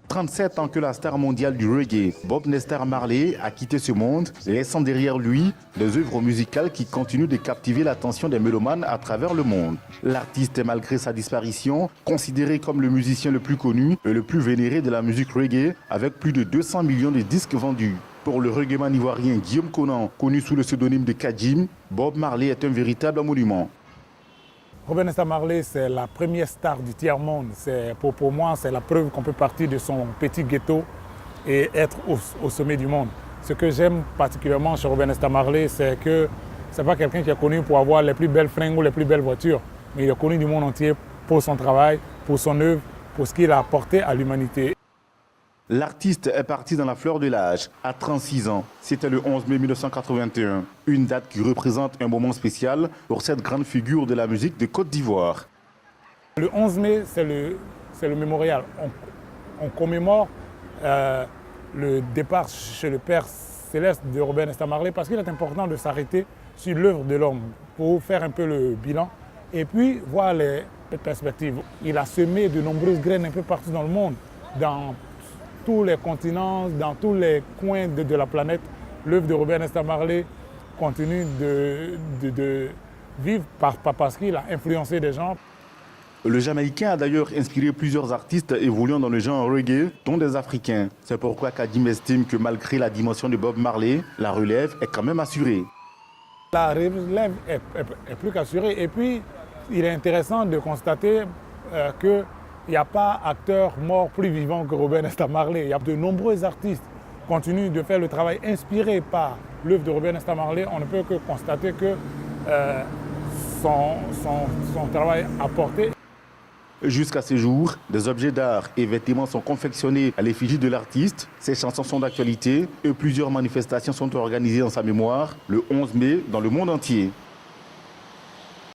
37 ans que la star mondiale du reggae, Bob Nesta Marley, a quitté ce monde, laissant derrière lui des œuvres musicales qui continuent de captiver l'attention des mélomanes à travers le monde. L'artiste est, malgré sa disparition, considéré comme le musicien le plus connu et le plus vénéré de la musique reggae, avec plus de 200 millions de disques vendus. Pour le reggaeman ivoirien Guillaume Conan, connu sous le pseudonyme de Kadjim, Bob Marley est un véritable monument. Robert Nesta Marley, c'est la première star du tiers-monde. Pour moi, c'est la preuve qu'on peut partir de son petit ghetto et être au sommet du monde. Ce que j'aime particulièrement chez Robert Nesta Marley, c'est que ce n'est pas quelqu'un qui est connu pour avoir les plus belles fringues ou les plus belles voitures, mais il est connu du monde entier pour son travail, pour son œuvre, pour ce qu'il a apporté à l'humanité. L'artiste est parti dans la fleur de l'âge, à 36 ans. C'était le 11 mai 1981, une date qui représente un moment spécial pour cette grande figure de la musique de Côte d'Ivoire. Le 11 mai, c'est le mémorial. On commémore le départ chez le Père Céleste de Robert Nesta Marley parce qu'il est important de s'arrêter sur l'œuvre de l'homme pour faire un peu le bilan et puis voir les perspectives. Il a semé de nombreuses graines un peu partout dans le monde, dans tous les continents, dans tous les coins de la planète. L'œuvre de Robert Nesta Marley continue de vivre parce qu'il a influencé des gens. Le Jamaïcain a d'ailleurs inspiré plusieurs artistes évoluant dans le genre reggae, dont des Africains. C'est pourquoi Kadjim estime que malgré la dimension de Bob Marley, la relève est quand même assurée. La relève est plus qu'assurée. Et puis, il est intéressant de constater que il n'y a pas acteur mort plus vivant que Robert Nesta Marley. Il y a de nombreux artistes qui continuent de faire le travail inspiré par l'œuvre de Robert Nesta Marley. On ne peut que constater que son travail a porté. Jusqu'à ce jour, des objets d'art et vêtements sont confectionnés à l'effigie de l'artiste. Ses chansons sont d'actualité et plusieurs manifestations sont organisées en sa mémoire le 11 mai dans le monde entier.